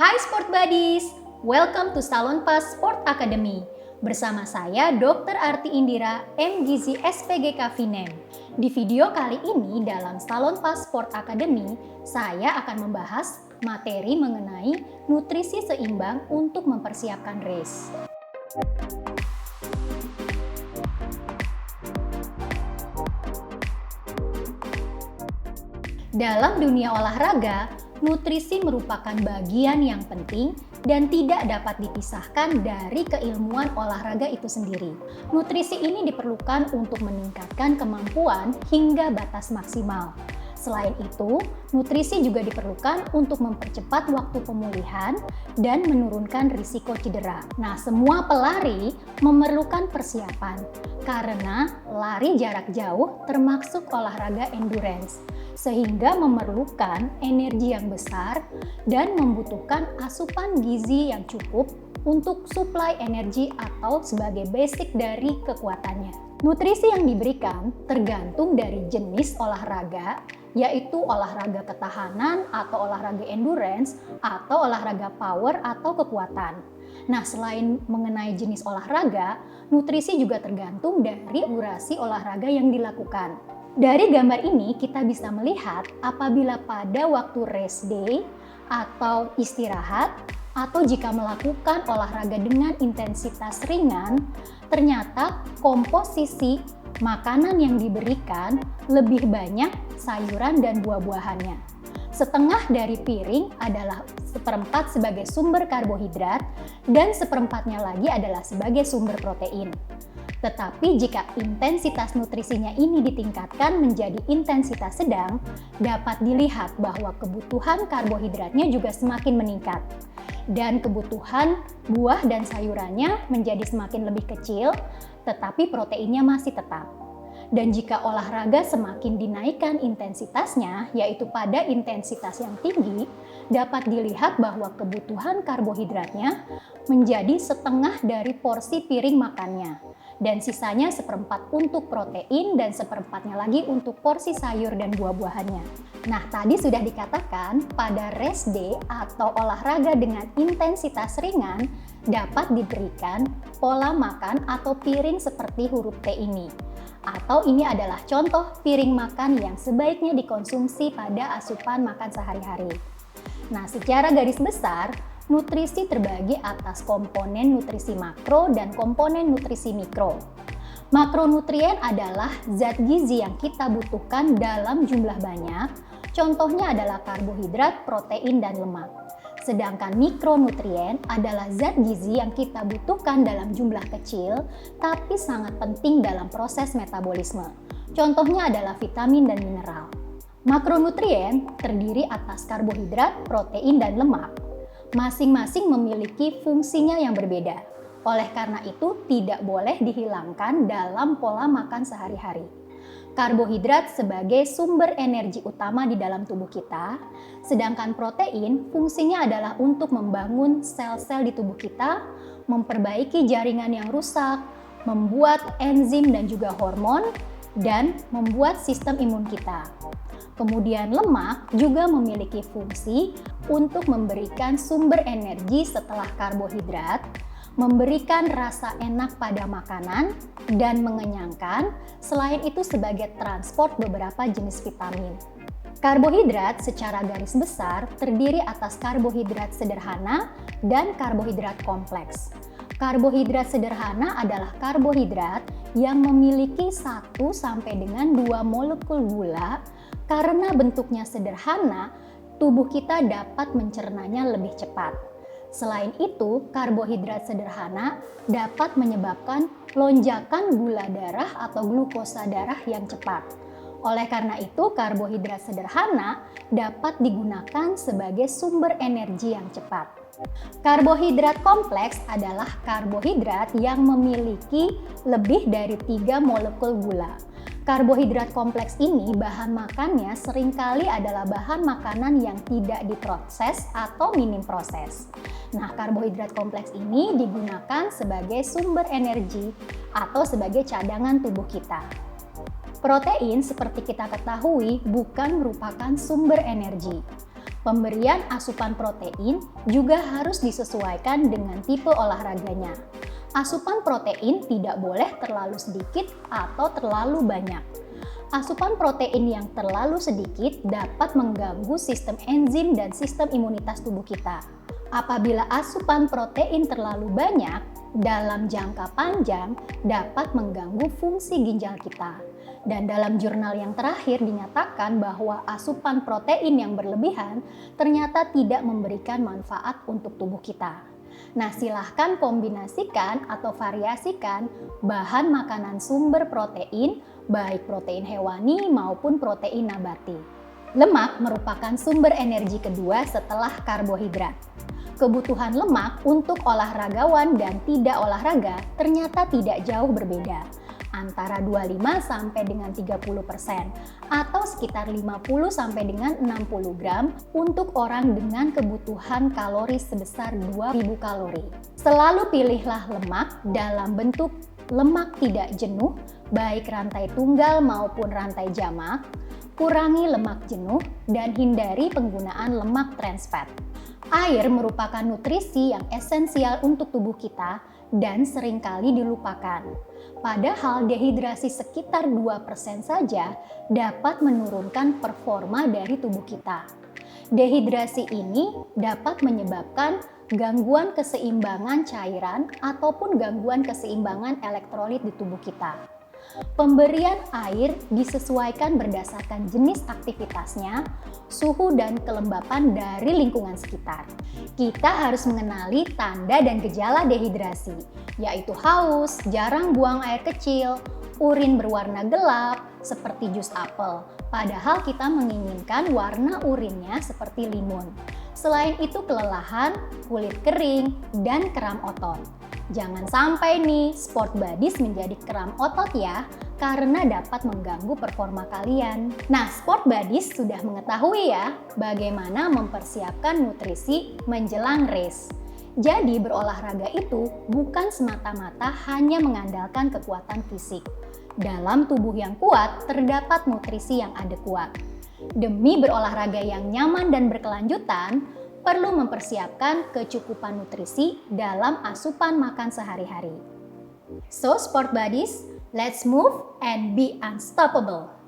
Hai Sport Buddies, welcome to Salonpas Sport Academy. Bersama saya Dr. Arti Indira, MGizi SPGK Vinem. Di video kali ini dalam Salonpas Sport Academy, saya akan membahas materi mengenai nutrisi seimbang untuk mempersiapkan race. Dalam dunia olahraga, nutrisi merupakan bagian yang penting dan tidak dapat dipisahkan dari keilmuan olahraga itu sendiri. Nutrisi ini diperlukan untuk meningkatkan kemampuan hingga batas maksimal. Selain itu, nutrisi juga diperlukan untuk mempercepat waktu pemulihan dan menurunkan risiko cedera. Nah, semua pelari memerlukan persiapan karena lari jarak jauh termasuk olahraga endurance, sehingga memerlukan energi yang besar dan membutuhkan asupan gizi yang cukup untuk suplai energi atau sebagai basic dari kekuatannya. Nutrisi yang diberikan tergantung dari jenis olahraga, yaitu olahraga ketahanan atau olahraga endurance atau olahraga power atau kekuatan. Nah, selain mengenai jenis olahraga, nutrisi juga tergantung dari durasi olahraga yang dilakukan. Dari gambar ini kita bisa melihat apabila pada waktu rest day atau istirahat atau jika melakukan olahraga dengan intensitas ringan, ternyata komposisi makanan yang diberikan lebih banyak sayuran dan buah-buahannya. Setengah dari piring adalah seperempat sebagai sumber karbohidrat dan seperempatnya lagi adalah sebagai sumber protein. Tetapi jika intensitas nutrisinya ini ditingkatkan menjadi intensitas sedang, dapat dilihat bahwa kebutuhan karbohidratnya juga semakin meningkat. Dan kebutuhan buah dan sayurannya menjadi semakin lebih kecil, tetapi proteinnya masih tetap. Dan jika olahraga semakin dinaikkan intensitasnya, yaitu pada intensitas yang tinggi, dapat dilihat bahwa kebutuhan karbohidratnya menjadi setengah dari porsi piring makannya. Dan sisanya seperempat untuk protein dan seperempatnya lagi untuk porsi sayur dan buah-buahannya. Nah, tadi sudah dikatakan pada rest day atau olahraga dengan intensitas ringan dapat diberikan pola makan atau piring seperti huruf T ini. Atau ini adalah contoh piring makan yang sebaiknya dikonsumsi pada asupan makan sehari-hari. Nah, secara garis besar, nutrisi terbagi atas komponen nutrisi makro dan komponen nutrisi mikro. Makronutrien adalah zat gizi yang kita butuhkan dalam jumlah banyak, contohnya adalah karbohidrat, protein, dan lemak. Sedangkan mikronutrien adalah zat gizi yang kita butuhkan dalam jumlah kecil, tapi sangat penting dalam proses metabolisme. Contohnya adalah vitamin dan mineral. Makronutrien terdiri atas karbohidrat, protein, dan lemak. Masing-masing memiliki fungsinya yang berbeda. Oleh karena itu, tidak boleh dihilangkan dalam pola makan sehari-hari. Karbohidrat sebagai sumber energi utama di dalam tubuh kita, sedangkan protein fungsinya adalah untuk membangun sel-sel di tubuh kita, memperbaiki jaringan yang rusak, membuat enzim dan juga hormon, dan membuat sistem imun kita. Kemudian lemak juga memiliki fungsi untuk memberikan sumber energi setelah karbohidrat, memberikan rasa enak pada makanan, dan mengenyangkan, selain itu sebagai transport beberapa jenis vitamin. Karbohidrat secara garis besar terdiri atas karbohidrat sederhana dan karbohidrat kompleks. Karbohidrat sederhana adalah karbohidrat yang memiliki 1 sampai dengan 2 molekul gula. Karena bentuknya sederhana, tubuh kita dapat mencernanya lebih cepat. Selain itu, karbohidrat sederhana dapat menyebabkan lonjakan gula darah atau glukosa darah yang cepat. Oleh karena itu, karbohidrat sederhana dapat digunakan sebagai sumber energi yang cepat. Karbohidrat kompleks adalah karbohidrat yang memiliki lebih dari 3 molekul gula. Karbohidrat kompleks ini bahan makannya seringkali adalah bahan makanan yang tidak diproses atau minim proses. Nah, karbohidrat kompleks ini digunakan sebagai sumber energi atau sebagai cadangan tubuh kita. Protein seperti kita ketahui bukan merupakan sumber energi. Pemberian asupan protein juga harus disesuaikan dengan tipe olahraganya. Asupan protein tidak boleh terlalu sedikit atau terlalu banyak. Asupan protein yang terlalu sedikit dapat mengganggu sistem enzim dan sistem imunitas tubuh kita. Apabila asupan protein terlalu banyak, dalam jangka panjang dapat mengganggu fungsi ginjal kita. Dan dalam jurnal yang terakhir dinyatakan bahwa asupan protein yang berlebihan ternyata tidak memberikan manfaat untuk tubuh kita. Nah, silahkan kombinasikan atau variasikan bahan makanan sumber protein, baik protein hewani maupun protein nabati. Lemak merupakan sumber energi kedua setelah karbohidrat. Kebutuhan lemak untuk olahragawan dan tidak olahraga ternyata tidak jauh berbeda, antara 25 sampai dengan 30% atau sekitar 50 sampai dengan 60 gram untuk orang dengan kebutuhan kalori sebesar 2000 kalori. Selalu pilihlah lemak dalam bentuk lemak tidak jenuh, baik rantai tunggal maupun rantai jamak. Kurangi lemak jenuh dan hindari penggunaan lemak trans fat. Air merupakan nutrisi yang esensial untuk tubuh kita dan seringkali dilupakan. Padahal dehidrasi sekitar 2% saja dapat menurunkan performa dari tubuh kita. Dehidrasi ini dapat menyebabkan gangguan keseimbangan cairan ataupun gangguan keseimbangan elektrolit di tubuh kita. Pemberian air disesuaikan berdasarkan jenis aktivitasnya, suhu dan kelembapan dari lingkungan sekitar. Kita harus mengenali tanda dan gejala dehidrasi, yaitu haus, jarang buang air kecil, urin berwarna gelap seperti jus apel, padahal kita menginginkan warna urinnya seperti limun. Selain itu kelelahan, kulit kering, dan kram otot. Jangan sampai nih sport buddies menjadi kram otot ya, karena dapat mengganggu performa kalian. Nah, sport buddies sudah mengetahui ya bagaimana mempersiapkan nutrisi menjelang race. Jadi berolahraga itu bukan semata-mata hanya mengandalkan kekuatan fisik. Dalam tubuh yang kuat terdapat nutrisi yang adekuat. Demi berolahraga yang nyaman dan berkelanjutan, perlu mempersiapkan kecukupan nutrisi dalam asupan makan sehari-hari. So, sport buddies, let's move and be unstoppable.